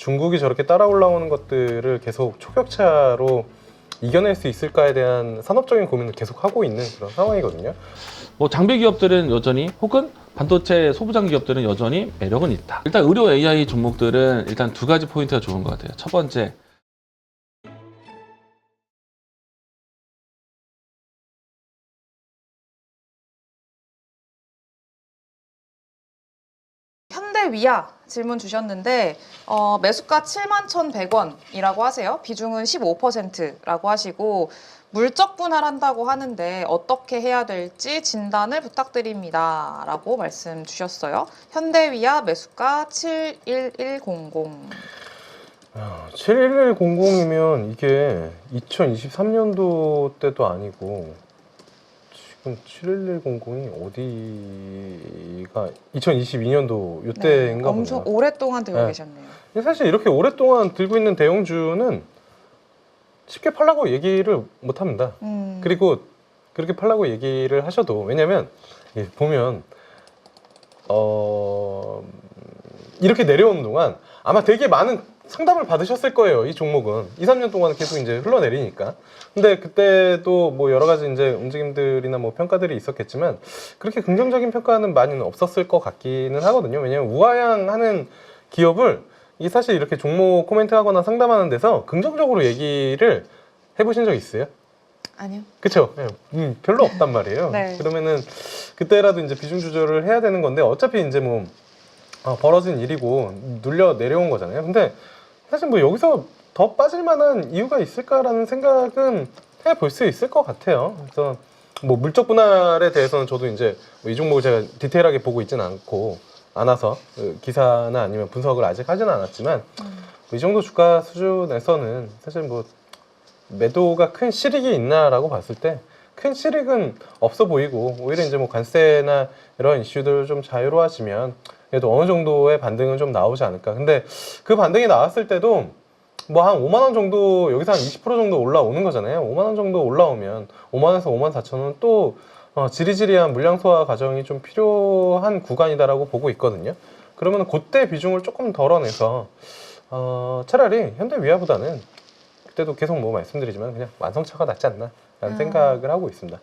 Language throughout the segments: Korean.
중국이 저렇게 따라 올라오는 것들을 계속 초격차로 이겨낼 수 있을까에 대한 산업적인 고민을 계속 하고 있는 그런 상황이거든요. 뭐 장비 기업들은 여전히 혹은 반도체 소부장 기업들은 여전히 매력은 있다. 일단 의료 AI 종목들은 일단 두 가지 포인트가 좋은 것 같아요. 첫 번째, 현대위아 질문 주셨는데 매수가 71,100원이라고 하세요. 비중은 15%라고 하시고 물적 분할한다고 하는데 어떻게 해야 될지 진단을 부탁드립니다. 라고 말씀 주셨어요. 현대위아 매수가 71100. 71100이면 이게 2023년도 때도 아니고 지금 71100이 어디가 2022년도 이때인가 엄청 보네요. 오랫동안 들고 네. 계셨네요. 사실 이렇게 오랫동안 들고 있는 대형주는 쉽게 팔라고 얘기를 못 합니다. 그리고 그렇게 팔라고 얘기를 하셔도, 왜냐면 보면 이렇게 내려오는 동안 아마 되게 많은 상담을 받으셨을 거예요. 이 종목은 2, 3년 동안 계속 이제 흘러내리니까. 근데 그때도 뭐 여러 가지 이제 움직임들이나 뭐 평가들이 있었겠지만 그렇게 긍정적인 평가는 많이는 없었을 것 같기는 하거든요. 왜냐면 우하향하는 기업을 이 사실 이렇게 종목 코멘트하거나 상담하는 데서 긍정적으로 얘기를 해보신 적 있어요? 아니요. 그쵸? 별로 없단 말이에요. 네. 그러면은 그때라도 이제 비중 조절을 해야 되는 건데 어차피 이제 뭐 벌어진 일이고 눌려 내려온 거잖아요. 근데 사실 뭐 여기서 더 빠질 만한 이유가 있을까라는 생각은 해볼 수 있을 것 같아요. 그래서 뭐 물적 분할에 대해서는 저도 이제 뭐이 종목을 제가 디테일하게 보고 있지는 않아서 기사나 아니면 분석을 아직 하지는 않았지만 이 정도 주가 수준에서는 사실 뭐 매도가 큰 실익이 있나라고 봤을 때 큰 실익은 없어 보이고, 오히려 이제 뭐 관세나 이런 이슈들 좀 자유로워지면 그래도 어느 정도의 반등은 좀 나오지 않을까. 근데 그 반등이 나왔을 때도 뭐 한 5만 원 정도, 여기서 한 20% 정도 올라오는 거잖아요. 5만 원 정도 올라오면 5만 원에서 5만 4천 원 또 지리지리한 물량 소화 과정이 좀 필요한 구간이다라고 보고 있거든요. 그러면 그때 비중을 조금 덜어내서 차라리 현대위아보다는 그때도 계속 뭐 말씀드리지만 그냥 완성차가 낫지 않나 라는 생각을 하고 있습니다.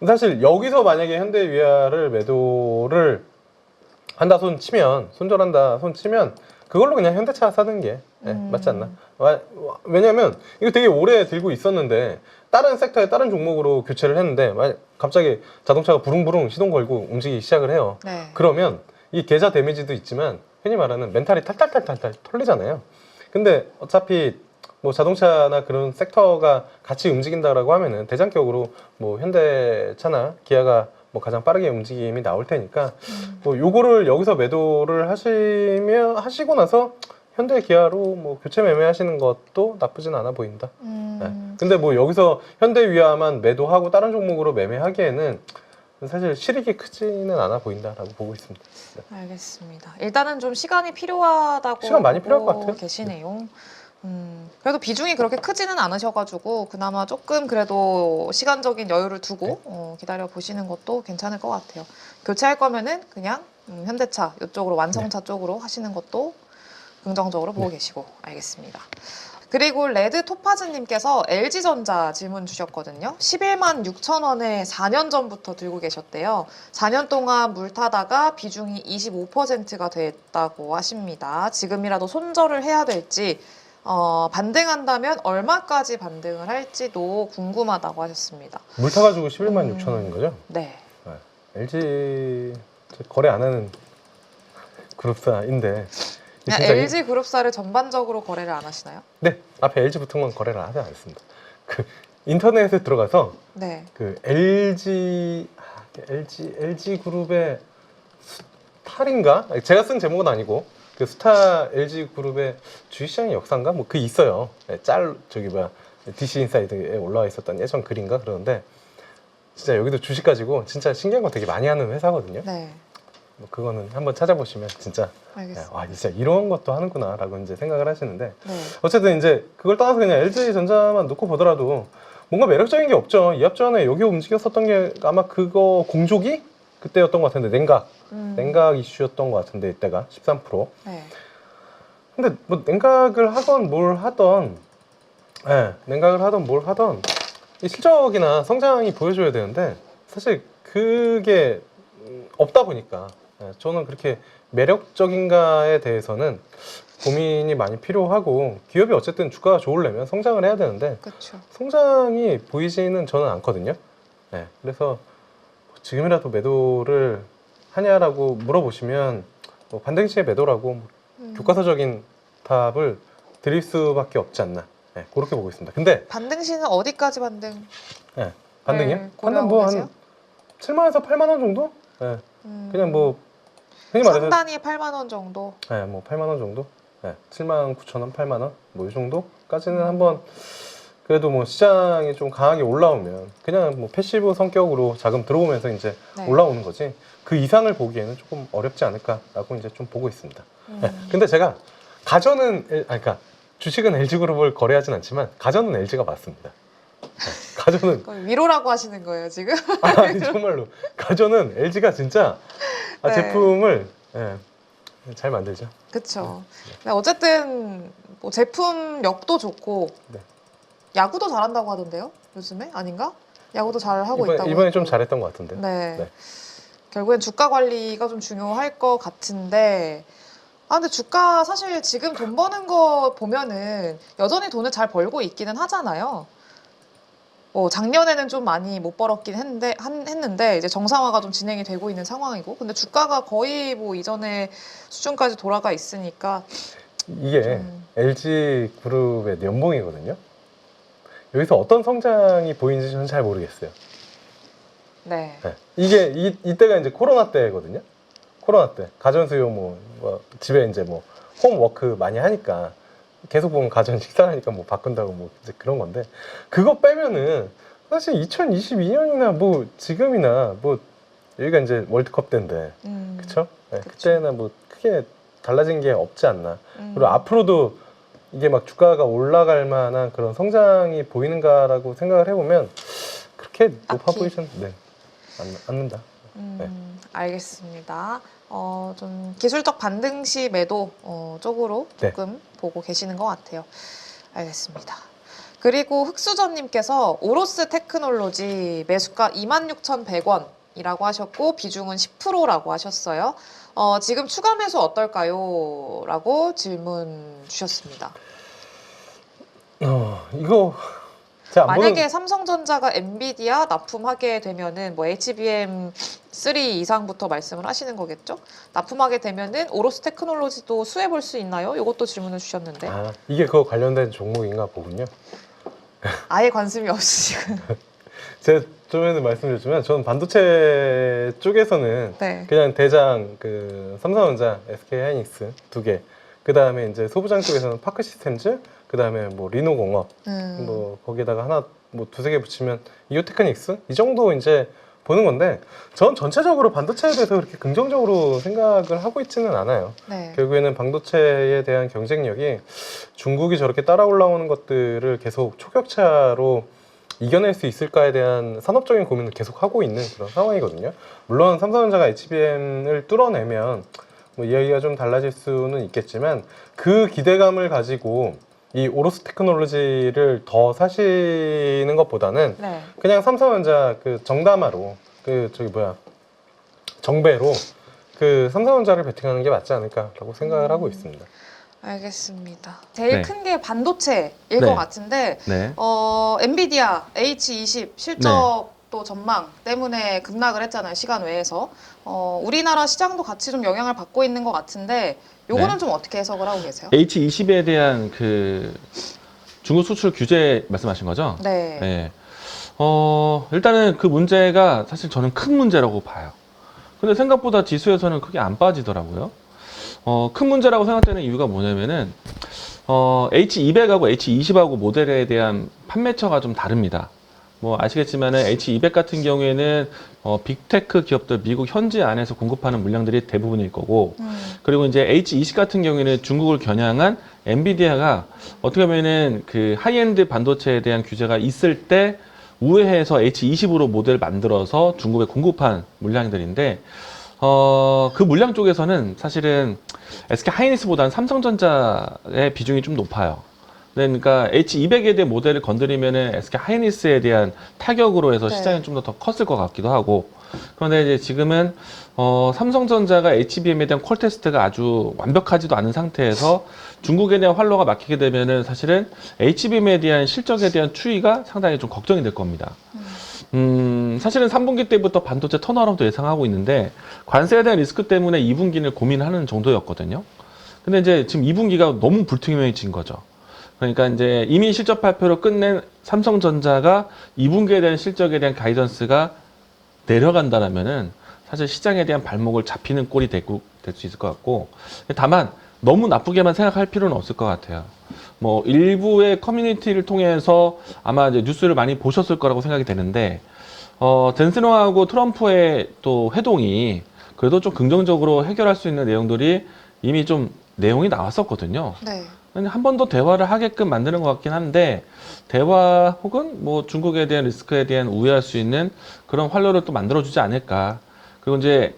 사실 여기서 만약에 현대위아를 매도를 한다 손 치면, 손절한다 손 치면 그걸로 그냥 현대차 사는 게 맞지 않나. 왜냐면 이거 되게 오래 들고 있었는데 다른 섹터에 다른 종목으로 교체를 했는데 갑자기 자동차가 부릉부릉 시동 걸고 움직이기 시작을 해요. 네. 그러면 이 계좌 데미지도 있지만 흔히 말하는 멘탈이 탈탈탈탈 털리잖아요. 근데 어차피 뭐 자동차나 그런 섹터가 같이 움직인다라고 하면은 대장격으로 뭐 현대차나 기아가 뭐 가장 빠르게 움직임이 나올 테니까 뭐 요거를 여기서 매도를 하시고 나서 현대 기아로 뭐 교체 매매하시는 것도 나쁘진 않아 보인다. 네. 근데 뭐 여기서 현대 위아만 매도하고 다른 종목으로 매매하기에는 사실 실익이 크지는 않아 보인다라고 보고 있습니다. 네. 알겠습니다. 일단은 좀 시간이 필요하다고 시간 많이 필요할 것 보고 같아요. 계시네요. 그래도 비중이 그렇게 크지는 않으셔가지고 그나마 조금 그래도 시간적인 여유를 두고 기다려 보시는 것도 괜찮을 것 같아요. 교체할 거면은 그냥 현대차 이쪽으로 완성차 쪽으로 하시는 것도 긍정적으로 보고 계시고 알겠습니다. 그리고 레드 토파즈님께서 LG전자 질문 주셨거든요. 11만 6천 원에 4년 전부터 들고 계셨대요. 4년 동안 물 타다가 비중이 25%가 됐다고 하십니다. 지금이라도 손절을 해야 될지 반등한다면 얼마까지 반등을 할지도 궁금하다고 하셨습니다. 물 타가지고 11만 6천 원인 거죠? 네. LG 거래 안 하는 그룹사인데 그냥 LG 그룹사를 전반적으로 거래를 안 하시나요? 네, 앞에 LG 붙은 건 거래를 하지 않습니다. 그 인터넷에 들어가서 네. 그 LG 그룹의 스타인가? 제가 쓴 제목은 아니고 그 스타 LG 그룹의 주식시장의 역사인가? 뭐 그 있어요. DC 인사이드에 올라와 있었던 예전 글인가 그러는데 진짜 여기도 주식 가지고 진짜 신기한 거 되게 많이 하는 회사거든요. 네. 뭐 그거는 한번 찾아보시면 진짜 알겠습니다. 와 진짜 이런 것도 하는구나라고 이제 생각을 하시는데 네. 어쨌든 이제 그걸 떠나서 그냥 LG전자만 놓고 보더라도 뭔가 매력적인 게 없죠. 이합 전에 여기 움직였었던 게 아마 그거 공조기 그때였던 것 같은데 냉각 이슈였던 것 같은데 이때가 13%. 네. 근데 뭐 냉각을 하건 뭘 하던, 예, 냉각을 하던 뭘 하던 이 실적이나 성장이 보여줘야 되는데 사실 그게 없다 보니까 저는 그렇게 매력적인가에 대해서는 고민이 많이 필요하고, 기업이 어쨌든 주가가 좋으려면 성장을 해야 되는데 그렇죠. 성장이 보이지는 저는 않거든요. 네, 그래서 지금이라도 매도를 하냐라고 물어보시면 뭐 반등시에 매도라고 교과서적인 답을 드릴 수밖에 없지 않나, 네, 그렇게 보고 있습니다. 근데 반등시는 어디까지 반등? 네, 반등이요? 네, 반등 고려하고 뭐 계세요? 한 7만원에서 8만원 정도? 네, 그냥 뭐 흔히 상 말해서 단위에 8만 원 정도. 네, 뭐 8만 원 정도? 네, 7만 9천 원, 8만 원? 뭐 이 정도까지는 한번, 그래도 뭐 시장이 좀 강하게 올라오면 그냥 뭐 패시브 성격으로 자금 들어오면서 이제 네. 올라오는 거지, 그 이상을 보기에는 조금 어렵지 않을까라고 이제 좀 보고 있습니다. 네, 음. 근데 제가 가전은 그러니까 주식은 LG그룹을 거래하진 않지만 가전은 LG가 맞습니다. 네, 가전은 거의 위로라고 하시는 거예요 지금? 아니 정말로 가전은 LG가 진짜 네. 제품을 잘 만들죠. 그렇죠. 어쨌든 뭐 제품력도 좋고 네. 야구도 잘한다고 하던데요? 요즘에 아닌가? 야구도 잘 하고 있다고. 이번에 좀 했고. 잘했던 것 같은데요. 네. 네. 결국엔 주가 관리가 좀 중요할 것 같은데. 아 근데 주가 사실 지금 돈 버는 거 보면은 여전히 돈을 잘 벌고 있기는 하잖아요. 작년에는 좀 많이 못 벌었긴 했는데 이제 정상화가 좀 진행이 되고 있는 상황이고, 근데 주가가 거의 뭐 이전의 수준까지 돌아가 있으니까 이게 LG 그룹의 연봉이거든요. 여기서 어떤 성장이 보이는지 저는 잘 모르겠어요. 네. 네. 이게 이때가 이제 코로나 때거든요. 코로나 때 가전 수요 뭐 집에 이제 뭐 홈워크 많이 하니까 계속 보면 가전 식사하니까 뭐 바꾼다고 뭐 이제 그런 건데, 그거 빼면은 사실 2022년이나 뭐 지금이나 뭐 여기가 이제 월드컵 때인데, 그쵸? 네, 그쵸. 그때는 뭐 크게 달라진 게 없지 않나. 음. 그리고 앞으로도 이게 막 주가가 올라갈 만한 그런 성장이 보이는가라고 생각을 해보면 그렇게 높아 딱히. 보이진 않는다. 네. 알겠습니다. 좀 기술적 반등 시 매도 쪽으로 네. 조금 보고 계시는 것 같아요. 알겠습니다. 그리고 흑수저님께서 오로스 테크놀로지 매수가 26,100원이라고 하셨고 비중은 10%라고 하셨어요. 지금 추가 매수 어떨까요? 라고 질문 주셨습니다. 이거 제가 안 만약에 보는, 삼성전자가 엔비디아 납품하게 되면은 뭐 HBM3 이상부터 말씀을 하시는 거겠죠? 납품하게 되면은 오로스 테크놀로지도 수혜 볼 수 있나요? 이것도 질문을 주셨는데 이게 그거 관련된 종목인가 보군요. 아예 관심이 없으시고 제가 좀 전에 말씀드렸지만 저는 반도체 쪽에서는 네. 그냥 대장 그 삼성전자, SK하이닉스 두 개, 그 다음에 이제 소부장 쪽에서는 파크 시스템즈, 그 다음에 뭐 리노공업, 뭐 거기에다가 하나 뭐 두세 개 붙이면 이오테크닉스, 이 정도 이제 보는 건데, 전 전체적으로 반도체에 대해서 그렇게 긍정적으로 생각을 하고 있지는 않아요. 네. 결국에는 반도체에 대한 경쟁력이 중국이 저렇게 따라 올라오는 것들을 계속 초격차로 이겨낼 수 있을까에 대한 산업적인 고민을 계속 하고 있는 그런 상황이거든요. 물론 삼성전자가 HBM을 뚫어내면 뭐 이야기가 좀 달라질 수는 있겠지만, 그 기대감을 가지고 이 오로스 테크놀로지를 더 사시는 것보다는 네. 그냥 삼성전자 그 정담화로 정배로 그 삼성전자를 베팅하는 게 맞지 않을까라고 생각을 하고 있습니다. 알겠습니다. 제일 네. 큰 게 반도체일 네. 것 같은데 네. 엔비디아 H20 실적도 전망 때문에 급락을 했잖아요. 시간 외에서. 우리나라 시장도 같이 좀 영향을 받고 있는 것 같은데 요거는 네. 좀 어떻게 해석을 하고 계세요? H20에 대한 그 중국 수출 규제 말씀하신 거죠? 네. 네. 일단은 그 문제가 사실 저는 큰 문제라고 봐요. 근데 생각보다 지수에서는 크게 안 빠지더라고요. 큰 문제라고 생각되는 이유가 뭐냐면은, H200하고 H20하고 모델에 대한 판매처가 좀 다릅니다. 뭐 아시겠지만은 H200 같은 경우에는 빅테크 기업들 미국 현지 안에서 공급하는 물량들이 대부분일 거고, 그리고 이제 H20 같은 경우에는 중국을 겨냥한 엔비디아가 어떻게 보면은 그 하이엔드 반도체에 대한 규제가 있을 때 우회해서 H20으로 모델 만들어서 중국에 공급한 물량들인데, 그 물량 쪽에서는 사실은 SK 하이닉스보다는 삼성전자의 비중이 좀 높아요. 그러니까 H200에 대한 모델을 건드리면은 SK 하이닉스에 대한 타격으로 해서 네. 시장이 좀 더 컸을 것 같기도 하고. 그런데 이제 지금은 삼성전자가 HBM에 대한 콜 테스트가 아주 완벽하지도 않은 상태에서 중국에 대한 활로가 막히게 되면은 사실은 HBM에 대한 실적에 대한 추이가 상당히 좀 걱정이 될 겁니다. 사실은 3분기 때부터 반도체 턴어라운드 예상하고 있는데 관세에 대한 리스크 때문에 2분기를 고민하는 정도였거든요. 근데 이제 지금 2분기가 너무 불투명해진 거죠. 그러니까 이제 이미 실적 발표를 끝낸 삼성전자가 2분기에 대한 실적에 대한 가이던스가 내려간다라면은 사실 시장에 대한 발목을 잡히는 꼴이 될 수 있을 것 같고, 다만 너무 나쁘게만 생각할 필요는 없을 것 같아요. 뭐 일부의 커뮤니티를 통해서 아마 이제 뉴스를 많이 보셨을 거라고 생각이 되는데, 젠슨호하고 트럼프의 또 회동이 그래도 좀 긍정적으로 해결할 수 있는 내용들이 이미 좀 내용이 나왔었거든요. 네. 한 번 더 대화를 하게끔 만드는 것 같긴 한데, 대화 혹은 뭐 중국에 대한 리스크에 대한 우회할 수 있는 그런 활로를 또 만들어주지 않을까. 그리고 이제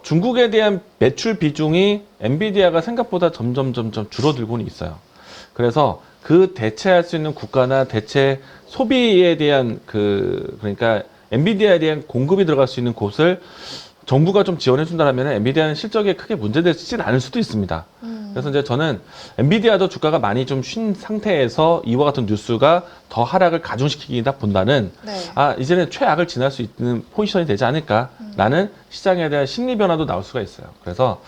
중국에 대한 매출 비중이 엔비디아가 생각보다 점점 줄어들고는 있어요. 그래서 그 대체할 수 있는 국가나 대체 소비에 대한 그러니까 엔비디아에 대한 공급이 들어갈 수 있는 곳을 정부가 좀 지원해 준다면 엔비디아는 실적에 크게 문제되지는 않을 수도 있습니다. 그래서 이제 저는 엔비디아도 주가가 많이 좀 쉰 상태에서 이와 같은 뉴스가 더 하락을 가중시키다 본다는 네. 이제는 최악을 지날 수 있는 포지션이 되지 않을까라는 시장에 대한 심리 변화도 나올 수가 있어요. 그래서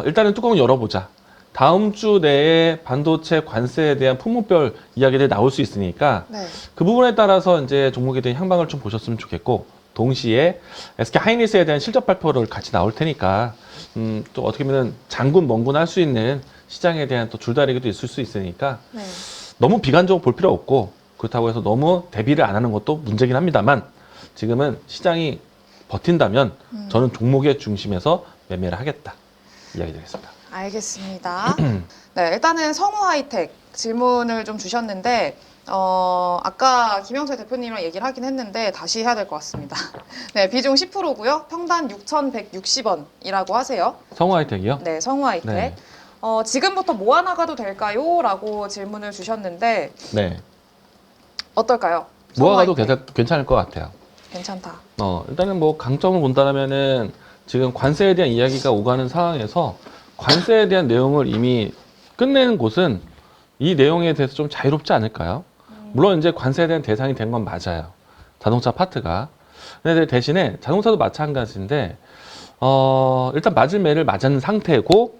일단은 뚜껑을 열어보자. 다음 주 내에 반도체 관세에 대한 품목별 이야기들이 나올 수 있으니까 네. 그 부분에 따라서 이제 종목에 대한 향방을 좀 보셨으면 좋겠고, 동시에 SK 하이닉스에 대한 실적 발표를 같이 나올 테니까 또 어떻게 보면 장군 멍군 할 수 있는 시장에 대한 또 줄다리기도 있을 수 있으니까 네. 너무 비관적으로 볼 필요 없고, 그렇다고 해서 너무 대비를 안 하는 것도 문제긴 합니다만 지금은 시장이 버틴다면 저는 종목의 중심에서 매매를 하겠다 이야기 드리겠습니다. 알겠습니다. 네, 일단은 성우 하이텍 질문을 좀 주셨는데 아까 김영철 대표님이랑 얘기를 하긴 했는데 다시 해야 될 것 같습니다. 네, 비중 10%고요. 평단 6,160원이라고 하세요. 성우 하이텍이요? 네, 성우 하이텍. 네. 지금부터 모아 나가도 될까요? 라고 질문을 주셨는데 네. 어떨까요? 성우 모아가도 하이텍. 괜찮을 것 같아요. 괜찮다. 일단은 뭐 강점을 본다면은 지금 관세에 대한 이야기가 오가는 상황에서 관세에 대한 내용을 이미 끝내는 곳은 이 내용에 대해서 좀 자유롭지 않을까요? 물론 이제 관세에 대한 대상이 된 건 맞아요. 자동차 파트가. 근데 대신에 자동차도 마찬가지인데, 일단 맞을 매를 맞은 상태고,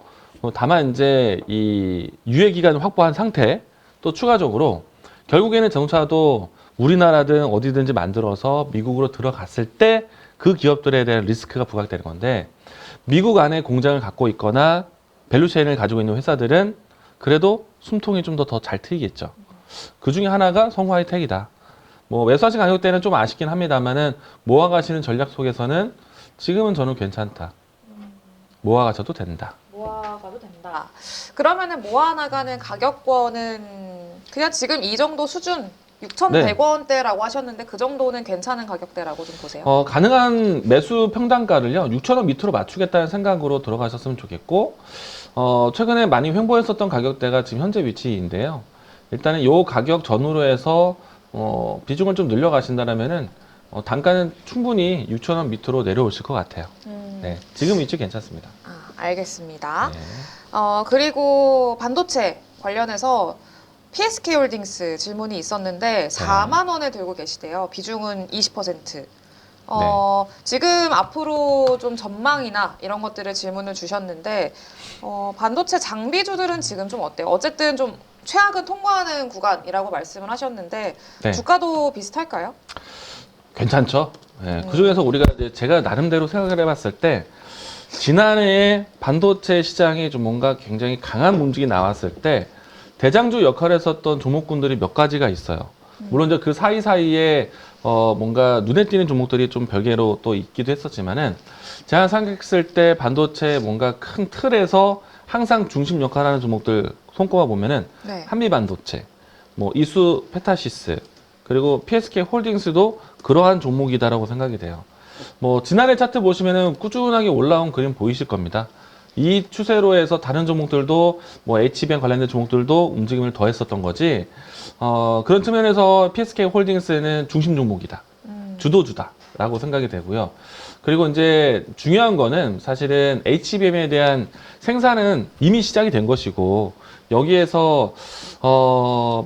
다만 이제 이 유예 기간을 확보한 상태, 또 추가적으로 결국에는 자동차도 우리나라든 어디든지 만들어서 미국으로 들어갔을 때 그 기업들에 대한 리스크가 부각되는 건데, 미국 안에 공장을 갖고 있거나 밸류체인을 가지고 있는 회사들은 그래도 숨통이 좀 더 잘 트이겠죠. 그 중에 하나가 성우 하이텍이다. 뭐 매수하신 가격대는 좀 아쉽긴 합니다만은 모아가시는 전략 속에서는 지금은 저는 괜찮다. 모아가셔도 된다. 모아가도 된다. 그러면은 모아 나가는 가격권은 그냥 지금 이 정도 수준 6,100원대라고 하셨는데 그 정도는 괜찮은 가격대라고 좀 보세요. 가능한 매수 평단가를요 6,000원 밑으로 맞추겠다는 생각으로 들어가셨으면 좋겠고, 최근에 많이 횡보했었던 가격대가 지금 현재 위치인데요. 일단은 이 가격 전후로 해서 비중을 좀 늘려가신다면은 단가는 충분히 6,000원 밑으로 내려오실 것 같아요. 네, 지금 위치 괜찮습니다. 알겠습니다. 네. 그리고 반도체 관련해서 PSK홀딩스 질문이 있었는데 4만 원에 들고 계시대요. 비중은 20%. 지금 앞으로 좀 전망이나 이런 것들을 질문을 주셨는데 반도체 장비주들은 지금 좀 어때요? 어쨌든 좀 최악은 통과하는 구간이라고 말씀을 하셨는데 네. 주가도 비슷할까요? 괜찮죠? 네, 그중에서 우리가 이제 제가 나름대로 생각을 해봤을 때 지난해에 반도체 시장이 좀 뭔가 굉장히 강한 움직임이 나왔을 때 대장주 역할을 했었던 종목군들이 몇 가지가 있어요. 물론 이제 그 사이사이에 뭔가 눈에 띄는 종목들이 좀 별개로 또 있기도 했었지만은 제가 생각했을 때 반도체 뭔가 큰 틀에서 항상 중심 역할을 하는 종목들 손꼽아 보면은 네. 한미반도체, 뭐 이수 페타시스, 그리고 PSK 홀딩스도 그러한 종목이다라고 생각이 돼요. 뭐 지난해 차트 보시면은 꾸준하게 올라온 그림 보이실 겁니다. 이 추세로 해서 다른 종목들도 뭐 HBM 관련된 종목들도 움직임을 더했었던 거지. 그런 측면에서 PSK 홀딩스는 중심 종목이다. 주도주다라고 생각이 되고요. 그리고 이제 중요한 거는 사실은 HBM에 대한 생산은 이미 시작이 된 것이고 여기에서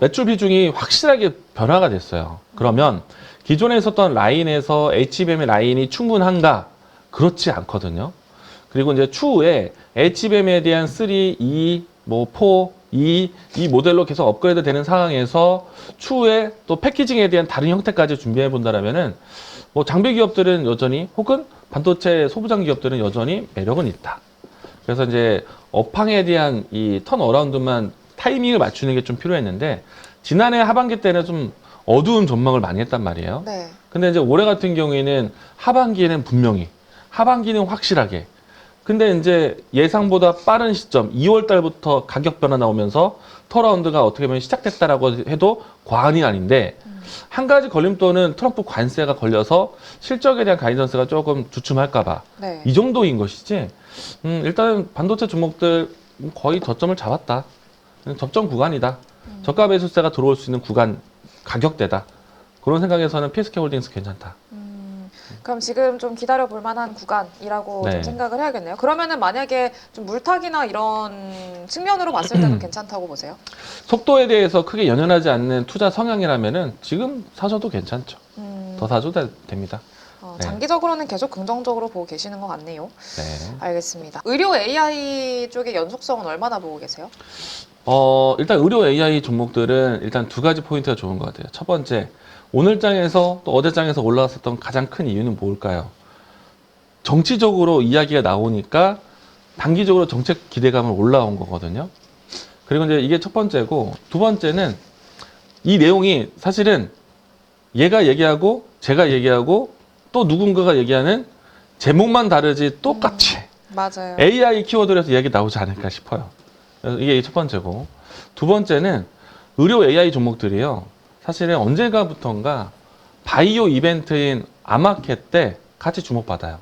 매출 비중이 확실하게 변화가 됐어요. 그러면 기존에 있었던 라인에서 HBM의 라인이 충분한가? 그렇지 않거든요. 그리고 이제 추후에 HBM에 대한 3, 2, 뭐 4, 2, 이 모델로 계속 업그레이드 되는 상황에서 추후에 또 패키징에 대한 다른 형태까지 준비해 본다라면은 뭐 장비 기업들은 여전히 혹은 반도체 소부장 기업들은 여전히 매력은 있다. 그래서 이제 업황에 대한 이 턴어라운드만 타이밍을 맞추는 게 좀 필요했는데 지난해 하반기 때는 좀 어두운 전망을 많이 했단 말이에요. 네. 근데 이제 올해 같은 경우에는 하반기에는 분명히, 하반기는 확실하게. 근데 이제 예상보다 빠른 시점, 2월 달부터 가격 변화 나오면서 턴어라운드가 어떻게 보면 시작됐다라고 해도 과언이 아닌데 한 가지 걸림돌은 트럼프 관세가 걸려서 실적에 대한 가이던스가 조금 주춤할까봐 네. 이 정도인 것이지. 일단 반도체 종목들 거의 저점을 잡았다. 접점 구간이다. 저가 매수세가 들어올 수 있는 구간 가격대다. 그런 생각에서는 PSK 홀딩스 괜찮다. 그럼 지금 좀 기다려 볼 만한 구간이라고 네. 좀 생각을 해야겠네요. 그러면은 만약에 좀 물타기나 이런 측면으로 봤을 때는 괜찮다고 보세요? 속도에 대해서 크게 연연하지 않는 투자 성향이라면은 지금 사셔도 괜찮죠. 더 사줘도 됩니다. 네. 장기적으로는 계속 긍정적으로 보고 계시는 것 같네요. 네. 알겠습니다. 의료 AI 쪽의 연속성은 얼마나 보고 계세요? 일단 의료 AI 종목들은 일단 두 가지 포인트가 좋은 것 같아요. 첫 번째, 오늘 장에서 또 어제 장에서 올라왔었던 가장 큰 이유는 뭘까요? 정치적으로 이야기가 나오니까 단기적으로 정책 기대감을 올라온 거거든요. 그리고 이제 이게 첫 번째고, 두 번째는 이 내용이 사실은 얘가 얘기하고 제가 얘기하고 또 누군가가 얘기하는 제목만 다르지 똑같이 맞아요. AI 키워드에서 이야기 나오지 않을까 싶어요. 그래서 이게 첫 번째고, 두 번째는 의료 AI 종목들이요. 사실은 언젠가부턴가 바이오 이벤트인 아마켓 때 같이 주목받아요.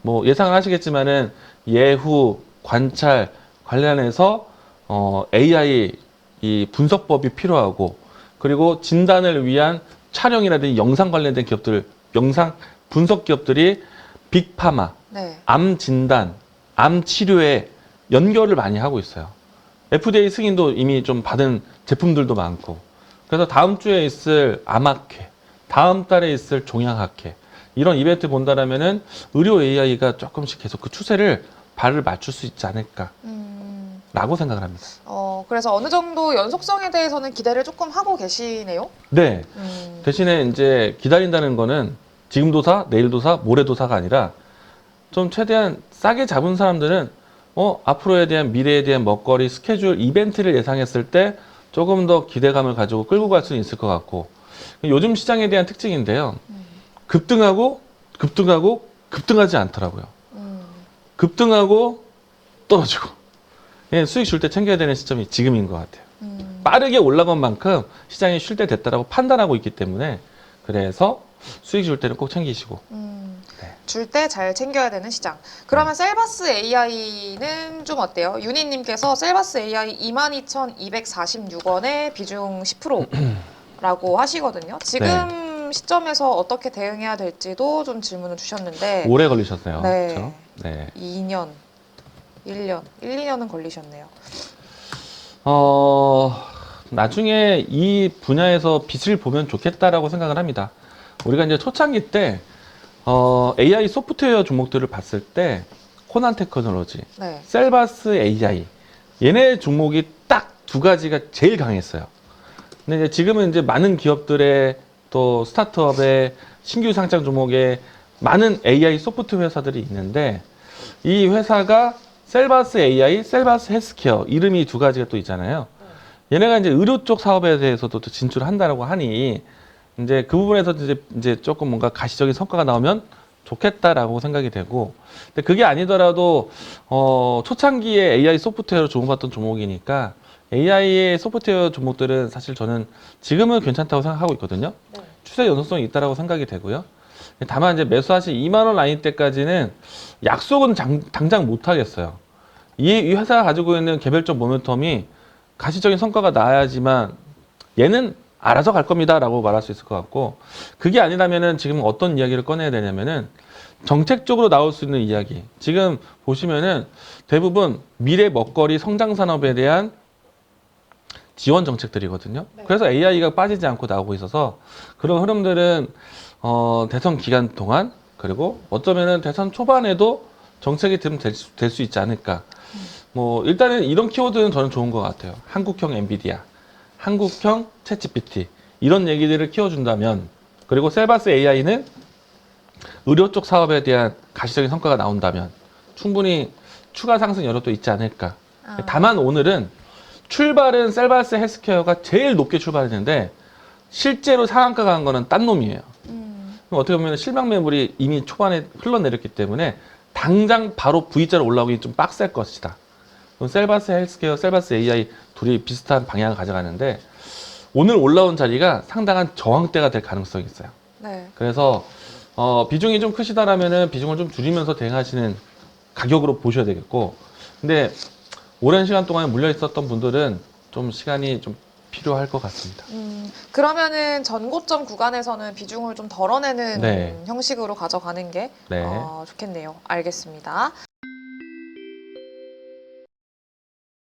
뭐 예상을 하시겠지만은 예후 관찰 관련해서 AI 이 분석법이 필요하고 그리고 진단을 위한 촬영이라든지 영상 관련된 기업들, 영상 분석 기업들이 빅파마, 네. 암 진단, 암 치료에 연결을 많이 하고 있어요. FDA 승인도 이미 좀 받은 제품들도 많고. 그래서 다음 주에 있을 암학회, 다음 달에 있을 종양학회 이런 이벤트 본다라면은 의료 AI가 조금씩 계속 그 추세를 발을 맞출 수 있지 않을까라고 생각을 합니다. 그래서 어느 정도 연속성에 대해서는 기대를 조금 하고 계시네요. 네. 대신에 이제 기다린다는 거는 지금도 사, 내일도 사, 모레도 사가 아니라 좀 최대한 싸게 잡은 사람들은 앞으로에 대한 미래에 대한 먹거리, 스케줄, 이벤트를 예상했을 때 조금 더 기대감을 가지고 끌고 갈 수는 있을 것 같고 요즘 시장에 대한 특징인데요. 급등하고 급등하지 않더라고요. 급등하고 떨어지고 수익 줄 때 챙겨야 되는 시점이 지금인 것 같아요. 빠르게 올라간 만큼 시장이 쉴 때 됐다라고 판단하고 있기 때문에 그래서 수익 줄 때는 꼭 챙기시고 줄 때 잘 챙겨야 되는 시장. 그러면 셀바스 AI는 좀 어때요? 윤희님께서 셀바스 AI 22,246원에 비중 10%라고 하시거든요. 지금 시점에서 어떻게 대응해야 될지도 좀 질문을 주셨는데 오래 걸리셨어요. 네. 그렇죠? 네. 2년, 1년, 2년은 걸리셨네요. 나중에 이 분야에서 빛을 보면 좋겠다라고 생각을 합니다. 우리가 이제 초창기 때 AI 소프트웨어 종목들을 봤을 때 코난 테크놀로지, 네. 셀바스 AI 얘네 종목이 딱 두 가지가 제일 강했어요. 근데 이제 지금은 이제 많은 기업들의 또 스타트업의 신규 상장 종목에 많은 AI 소프트웨어 회사들이 있는데 이 회사가 셀바스 AI, 셀바스 헬스케어 이름이 두 가지가 또 있잖아요. 얘네가 이제 의료 쪽 사업에 대해서도 또 진출한다라고 하니 이제 그 부분에서 이제 조금 뭔가 가시적인 성과가 나오면 좋겠다라고 생각이 되고, 근데 그게 아니더라도 초창기에 AI 소프트웨어로 주목받던 종목이니까 AI의 소프트웨어 종목들은 사실 저는 지금은 괜찮다고 생각하고 있거든요. 네. 추세 연속성이 있다라고 생각이 되고요. 다만 이제 매수하신 2만 원 라인 때까지는 약속은 당장 못 하겠어요. 이 회사가 가지고 있는 개별적 모멘텀이 가시적인 성과가 나야지만 얘는 알아서 갈 겁니다라고 말할 수 있을 것 같고, 그게 아니라면은 지금 어떤 이야기를 꺼내야 되냐면은 정책적으로 나올 수 있는 이야기. 지금 보시면은 대부분 미래 먹거리 성장 산업에 대한 지원 정책들이거든요. 네. 그래서 AI가 빠지지 않고 나오고 있어서 그런 흐름들은 대선 기간 동안, 그리고 어쩌면은 대선 초반에도 정책이 될 수 있지 않을까. 뭐 일단은 이런 키워드는 저는 좋은 것 같아요. 한국형 엔비디아, 한국형 챗GPT 이런 얘기들을 키워준다면, 그리고 셀바스 AI는 의료 쪽 사업에 대한 가시적인 성과가 나온다면 충분히 추가 상승 여력도 있지 않을까. 다만 오늘은 출발은 셀바스 헬스케어가 제일 높게 출발했는데 실제로 상한가 간 거는 딴 놈이에요. 그럼 어떻게 보면 실망 매물이 이미 초반에 흘러내렸기 때문에 당장 바로 V자로 올라오기 좀 빡셀 것이다. 그럼 셀바스 헬스케어, 셀바스 AI 둘이 비슷한 방향을 가져가는데 오늘 올라온 자리가 상당한 저항대가 될 가능성이 있어요. 네. 그래서 비중이 좀 크시다라면은 비중을 좀 줄이면서 대응하시는 가격으로 보셔야 되겠고, 근데 오랜 시간 동안 물려 있었던 분들은 좀 시간이 좀 필요할 것 같습니다. 그러면은 전고점 구간에서는 비중을 좀 덜어내는 네. 형식으로 가져가는 게 네. 좋겠네요. 알겠습니다.